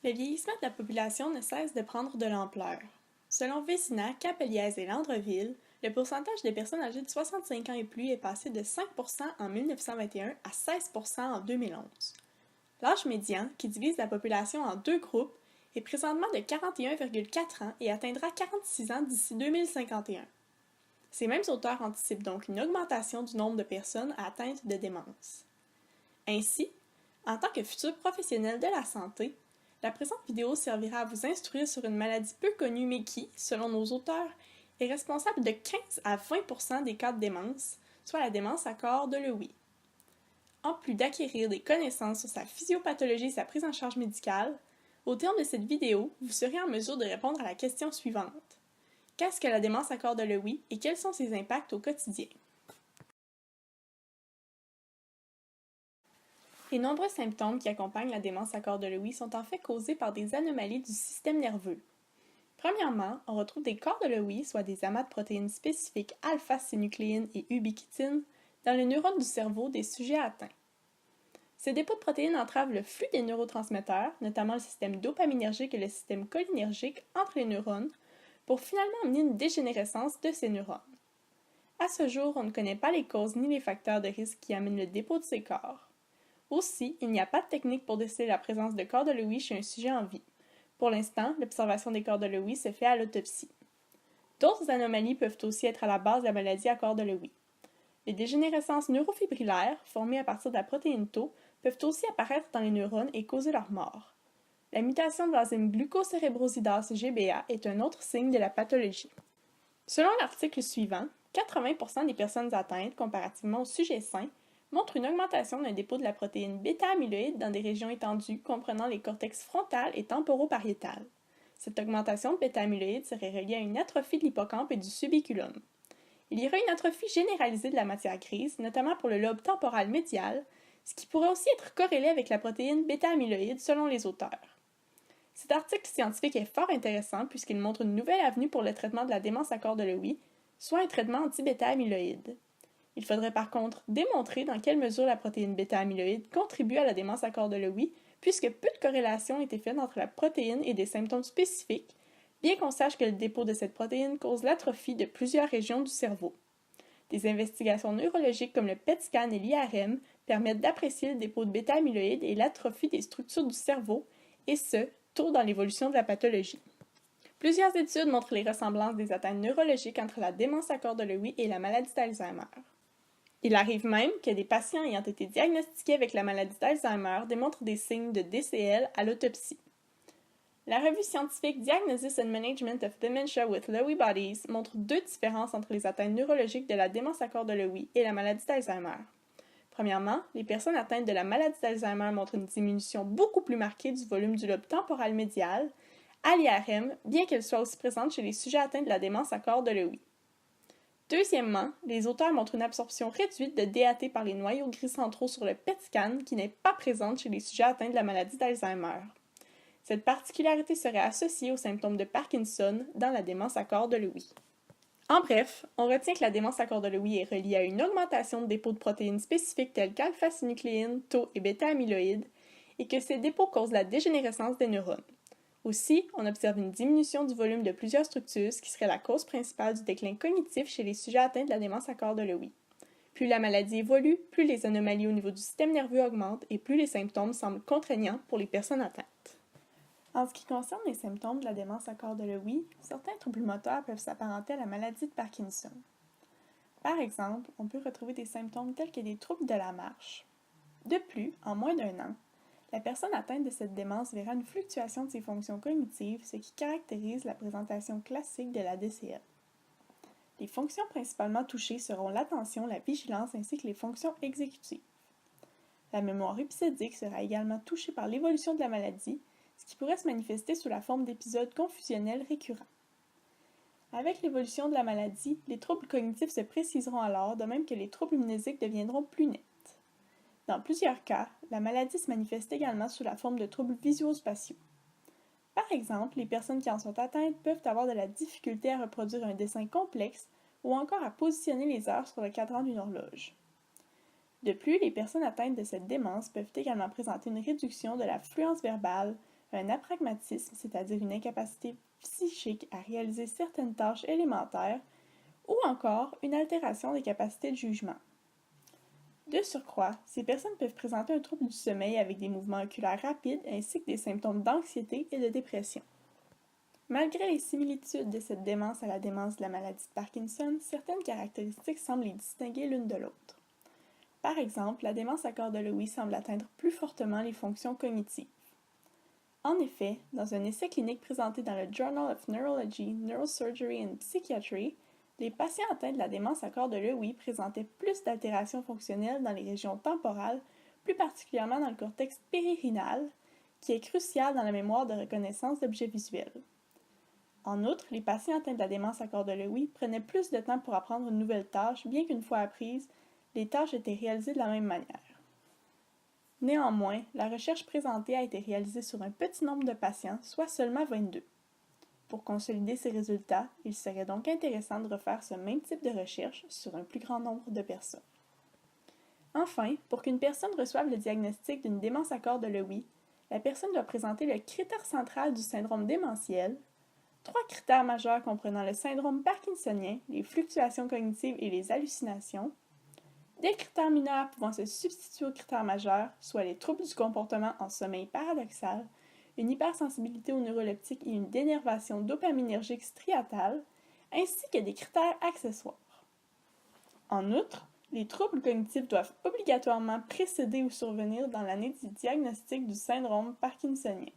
Le vieillissement de la population ne cesse de prendre de l'ampleur. Selon Vézina, Capeliès et Landreville, le pourcentage des personnes âgées de 65 ans et plus est passé de 5% en 1921 à 16% en 2011. L'âge médian, qui divise la population en deux groupes, est présentement de 41,4 ans et atteindra 46 ans d'ici 2051. Ces mêmes auteurs anticipent donc une augmentation du nombre de personnes atteintes de démence. Ainsi, en tant que futur professionnel de la santé, la présente vidéo servira à vous instruire sur une maladie peu connue mais qui, selon nos auteurs, est responsable de 15 à 20% des cas de démence, soit la démence à corps de Lewy. En plus d'acquérir des connaissances sur sa physiopathologie et sa prise en charge médicale, au terme de cette vidéo, vous serez en mesure de répondre à la question suivante. Qu'est-ce que la démence à corps de Lewy et quels sont ses impacts au quotidien? Les nombreux symptômes qui accompagnent la démence à corps de Lewy sont en fait causés par des anomalies du système nerveux. Premièrement, on retrouve des corps de Lewy, soit des amas de protéines spécifiques alpha-synucléine et ubiquitine, dans les neurones du cerveau des sujets atteints. Ces dépôts de protéines entravent le flux des neurotransmetteurs, notamment le système dopaminergique et le système cholinergique entre les neurones, pour finalement amener une dégénérescence de ces neurones. À ce jour, on ne connaît pas les causes ni les facteurs de risque qui amènent le dépôt de ces corps. Aussi, il n'y a pas de technique pour déceler la présence de corps de Lewy chez un sujet en vie. Pour l'instant, l'observation des corps de Lewy se fait à l'autopsie. D'autres anomalies peuvent aussi être à la base de la maladie à corps de Lewy. Les dégénérescences neurofibrillaires, formées à partir de la protéine Tau, peuvent aussi apparaître dans les neurones et causer leur mort. La mutation de l'enzyme glucocérébrosidase GBA est un autre signe de la pathologie. Selon l'article suivant, 80% des personnes atteintes, comparativement au sujet sain, montrent une augmentation d'un dépôt de la protéine bêta-amyloïde dans des régions étendues comprenant les cortex frontal et temporopariétal. Cette augmentation de bêta-amyloïde serait reliée à une atrophie de l'hippocampe et du subiculum. Il y aurait une atrophie généralisée de la matière grise, notamment pour le lobe temporal médial, ce qui pourrait aussi être corrélé avec la protéine bêta-amyloïde selon les auteurs. Cet article scientifique est fort intéressant puisqu'il montre une nouvelle avenue pour le traitement de la démence à corps de Lewy, soit un traitement anti-bêta-amyloïde. Il faudrait par contre démontrer dans quelle mesure la protéine bêta-amyloïde contribue à la démence à corps de Lewy, puisque peu de corrélation a été faite entre la protéine et des symptômes spécifiques, bien qu'on sache que le dépôt de cette protéine cause l'atrophie de plusieurs régions du cerveau. Des investigations neurologiques comme le PET scan et l'IRM permettent d'apprécier le dépôt de bêta-amyloïde et l'atrophie des structures du cerveau, et ce, tôt dans l'évolution de la pathologie. Plusieurs études montrent les ressemblances des atteintes neurologiques entre la démence à corps de Lewy et la maladie d'Alzheimer. Il arrive même que des patients ayant été diagnostiqués avec la maladie d'Alzheimer démontrent des signes de DCL à l'autopsie. La revue scientifique Diagnosis and Management of Dementia with Lewy Bodies montre deux différences entre les atteintes neurologiques de la démence à corps de Lewy et la maladie d'Alzheimer. Premièrement, les personnes atteintes de la maladie d'Alzheimer montrent une diminution beaucoup plus marquée du volume du lobe temporal médial, à l'IRM, bien qu'elle soit aussi présente chez les sujets atteints de la démence à corps de Lewy. Deuxièmement, les auteurs montrent une absorption réduite de DAT par les noyaux gris centraux sur le PET scan qui n'est pas présente chez les sujets atteints de la maladie d'Alzheimer. Cette particularité serait associée aux symptômes de Parkinson dans la démence à corps de Lewy. En bref, on retient que la démence à corps de Lewy est reliée à une augmentation de dépôts de protéines spécifiques telles qu'alpha-synucléine, Tau et bêta-amyloïde, et que ces dépôts causent la dégénérescence des neurones. Aussi, on observe une diminution du volume de plusieurs structures, ce qui serait la cause principale du déclin cognitif chez les sujets atteints de la démence à corps de Lewy. Plus la maladie évolue, plus les anomalies au niveau du système nerveux augmentent et plus les symptômes semblent contraignants pour les personnes atteintes. En ce qui concerne les symptômes de la démence à corps de Lewy, certains troubles moteurs peuvent s'apparenter à la maladie de Parkinson. Par exemple, on peut retrouver des symptômes tels que des troubles de la marche. De plus, en moins d'un an, la personne atteinte de cette démence verra une fluctuation de ses fonctions cognitives, ce qui caractérise la présentation classique de la DCL. Les fonctions principalement touchées seront l'attention, la vigilance ainsi que les fonctions exécutives. La mémoire épisodique sera également touchée par l'évolution de la maladie, ce qui pourrait se manifester sous la forme d'épisodes confusionnels récurrents. Avec l'évolution de la maladie, les troubles cognitifs se préciseront alors, de même que les troubles mnésiques deviendront plus nets. Dans plusieurs cas, la maladie se manifeste également sous la forme de troubles visuospatiaux. Par exemple, les personnes qui en sont atteintes peuvent avoir de la difficulté à reproduire un dessin complexe ou encore à positionner les heures sur le cadran d'une horloge. De plus, les personnes atteintes de cette démence peuvent également présenter une réduction de la fluence verbale, un apragmatisme, c'est-à-dire une incapacité psychique à réaliser certaines tâches élémentaires, ou encore une altération des capacités de jugement. De surcroît, ces personnes peuvent présenter un trouble du sommeil avec des mouvements oculaires rapides ainsi que des symptômes d'anxiété et de dépression. Malgré les similitudes de cette démence à la démence de la maladie de Parkinson, certaines caractéristiques semblent les distinguer l'une de l'autre. Par exemple, la démence à corps de Lewy semble atteindre plus fortement les fonctions cognitives. En effet, dans un essai clinique présenté dans le Journal of Neurology, Neurosurgery and Psychiatry, les patients atteints de la démence à corps de Lewy présentaient plus d'altérations fonctionnelles dans les régions temporales, plus particulièrement dans le cortex périrhinal, qui est crucial dans la mémoire de reconnaissance d'objets visuels. En outre, les patients atteints de la démence à corps de Lewy prenaient plus de temps pour apprendre une nouvelle tâche, bien qu'une fois apprises, les tâches étaient réalisées de la même manière. Néanmoins, la recherche présentée a été réalisée sur un petit nombre de patients, soit seulement 22. Pour consolider ces résultats, il serait donc intéressant de refaire ce même type de recherche sur un plus grand nombre de personnes. Enfin, pour qu'une personne reçoive le diagnostic d'une démence à corps de Lewy, la personne doit présenter le critère central du syndrome démentiel, 3 critères majeurs comprenant le syndrome parkinsonien, les fluctuations cognitives et les hallucinations, des critères mineurs pouvant se substituer aux critères majeurs, soit les troubles du comportement en sommeil paradoxal, une hypersensibilité aux neuroleptiques et une dénervation dopaminergique striatale, ainsi que des critères accessoires. En outre, les troubles cognitifs doivent obligatoirement précéder ou survenir dans l'année du diagnostic du syndrome parkinsonien.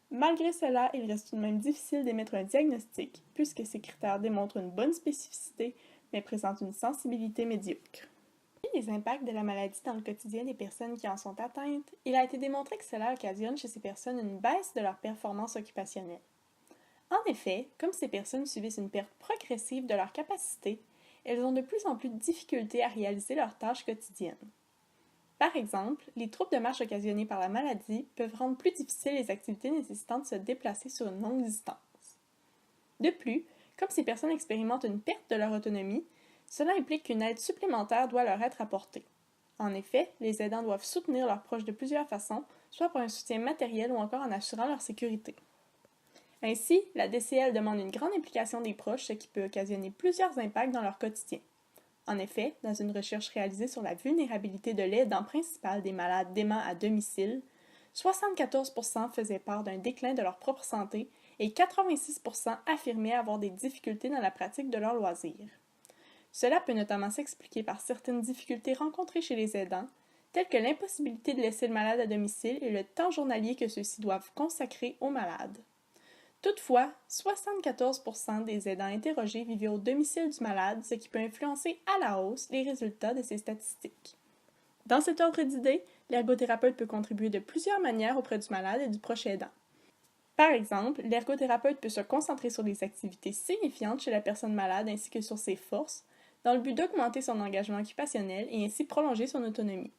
Malgré cela, il reste tout de même difficile d'émettre un diagnostic, puisque ces critères démontrent une bonne spécificité, mais présentent une sensibilité médiocre. Les impacts de la maladie dans le quotidien des personnes qui en sont atteintes, il a été démontré que cela occasionne chez ces personnes une baisse de leur performance occupationnelle. En effet, comme ces personnes subissent une perte progressive de leurs capacités, elles ont de plus en plus de difficultés à réaliser leurs tâches quotidiennes. Par exemple, les troubles de marche occasionnés par la maladie peuvent rendre plus difficiles les activités nécessitant de se déplacer sur une longue distance. De plus, comme ces personnes expérimentent une perte de leur autonomie, cela implique qu'une aide supplémentaire doit leur être apportée. En effet, les aidants doivent soutenir leurs proches de plusieurs façons, soit par un soutien matériel ou encore en assurant leur sécurité. Ainsi, la DCL demande une grande implication des proches, ce qui peut occasionner plusieurs impacts dans leur quotidien. En effet, dans une recherche réalisée sur la vulnérabilité de l'aidant principal des malades d'aimants à domicile, 74% faisaient part d'un déclin de leur propre santé et 86% affirmaient avoir des difficultés dans la pratique de leurs loisirs. Cela peut notamment s'expliquer par certaines difficultés rencontrées chez les aidants, telles que l'impossibilité de laisser le malade à domicile et le temps journalier que ceux-ci doivent consacrer au malade. Toutefois, 74% des aidants interrogés vivaient au domicile du malade, ce qui peut influencer à la hausse les résultats de ces statistiques. Dans cet ordre d'idées, l'ergothérapeute peut contribuer de plusieurs manières auprès du malade et du proche aidant. Par exemple, l'ergothérapeute peut se concentrer sur des activités signifiantes chez la personne malade ainsi que sur ses forces, dans le but d'augmenter son engagement occupationnel et ainsi prolonger son autonomie.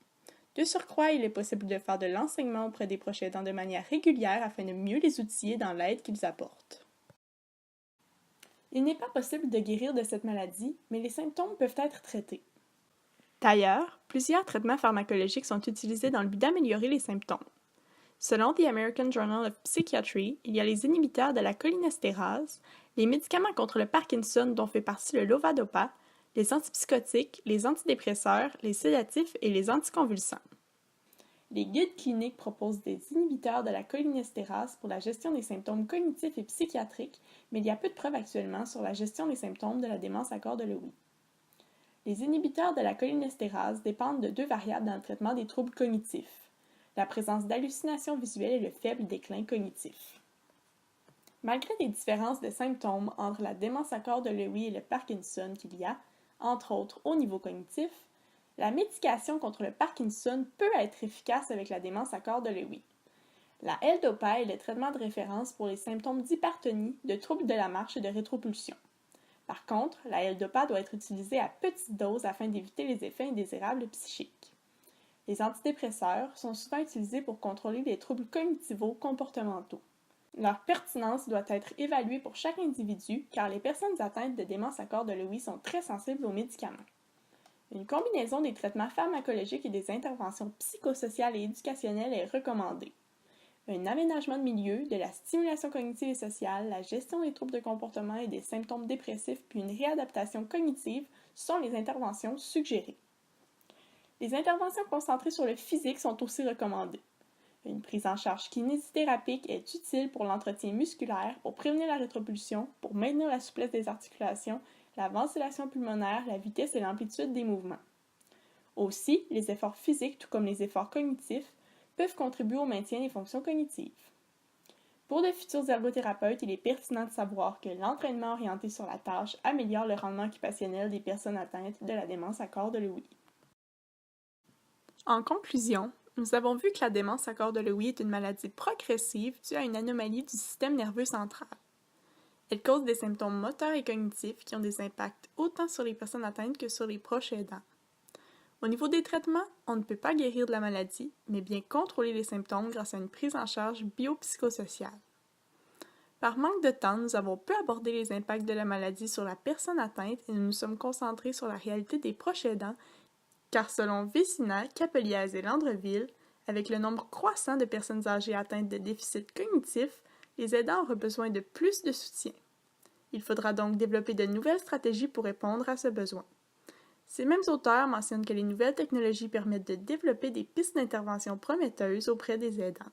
De surcroît, il est possible de faire de l'enseignement auprès des proches aidants de manière régulière afin de mieux les outiller dans l'aide qu'ils apportent. Il n'est pas possible de guérir de cette maladie, mais les symptômes peuvent être traités. D'ailleurs, plusieurs traitements pharmacologiques sont utilisés dans le but d'améliorer les symptômes. Selon The American Journal of Psychiatry, il y a les inhibiteurs de la cholinestérase, les médicaments contre le Parkinson dont fait partie le Lovadopa, les antipsychotiques, les antidépresseurs, les sédatifs et les anticonvulsants. Les guides cliniques proposent des inhibiteurs de la cholinestérase pour la gestion des symptômes cognitifs et psychiatriques, mais il y a peu de preuves actuellement sur la gestion des symptômes de la démence à corps de Lewy. Les inhibiteurs de la cholinestérase dépendent de 2 variables dans le traitement des troubles cognitifs, la présence d'hallucinations visuelles et le faible déclin cognitif. Malgré les différences de symptômes entre la démence à corps de Lewy et le Parkinson qu'il y a, entre autres au niveau cognitif, la médication contre le Parkinson peut être efficace avec la démence à corps de Lewy. La L-Dopa est le traitement de référence pour les symptômes d'hypertonie, de troubles de la marche et de rétropulsion. Par contre, la L-Dopa doit être utilisée à petite dose afin d'éviter les effets indésirables psychiques. Les antidépresseurs sont souvent utilisés pour contrôler les troubles cognitivo-comportementaux. Leur pertinence doit être évaluée pour chaque individu car les personnes atteintes de démence à corps de Lewy sont très sensibles aux médicaments. Une combinaison des traitements pharmacologiques et des interventions psychosociales et éducationnelles est recommandée. un aménagement de milieu, de la stimulation cognitive et sociale, la gestion des troubles de comportement et des symptômes dépressifs, puis une réadaptation cognitive sont les interventions suggérées. Les interventions concentrées sur le physique sont aussi recommandées. Une prise en charge kinésithérapique est utile pour l'entretien musculaire, pour prévenir la rétropulsion, pour maintenir la souplesse des articulations, la ventilation pulmonaire, la vitesse et l'amplitude des mouvements. Aussi, les efforts physiques, tout comme les efforts cognitifs, peuvent contribuer au maintien des fonctions cognitives. Pour de futurs ergothérapeutes, il est pertinent de savoir que l'entraînement orienté sur la tâche améliore le rendement occupationnel des personnes atteintes de la démence à corps de Lewy. En conclusion, nous avons vu que la démence à corps de Lewy est une maladie progressive due à une anomalie du système nerveux central. Elle cause des symptômes moteurs et cognitifs qui ont des impacts autant sur les personnes atteintes que sur les proches aidants. Au niveau des traitements, on ne peut pas guérir de la maladie, mais bien contrôler les symptômes grâce à une prise en charge biopsychosociale. Par manque de temps, nous avons peu abordé les impacts de la maladie sur la personne atteinte et nous nous sommes concentrés sur la réalité des proches aidants, car selon Vecina, Capeliès et Landreville, avec le nombre croissant de personnes âgées atteintes de déficit cognitif, les aidants auront besoin de plus de soutien. Il faudra donc développer de nouvelles stratégies pour répondre à ce besoin. Ces mêmes auteurs mentionnent que les nouvelles technologies permettent de développer des pistes d'intervention prometteuses auprès des aidants.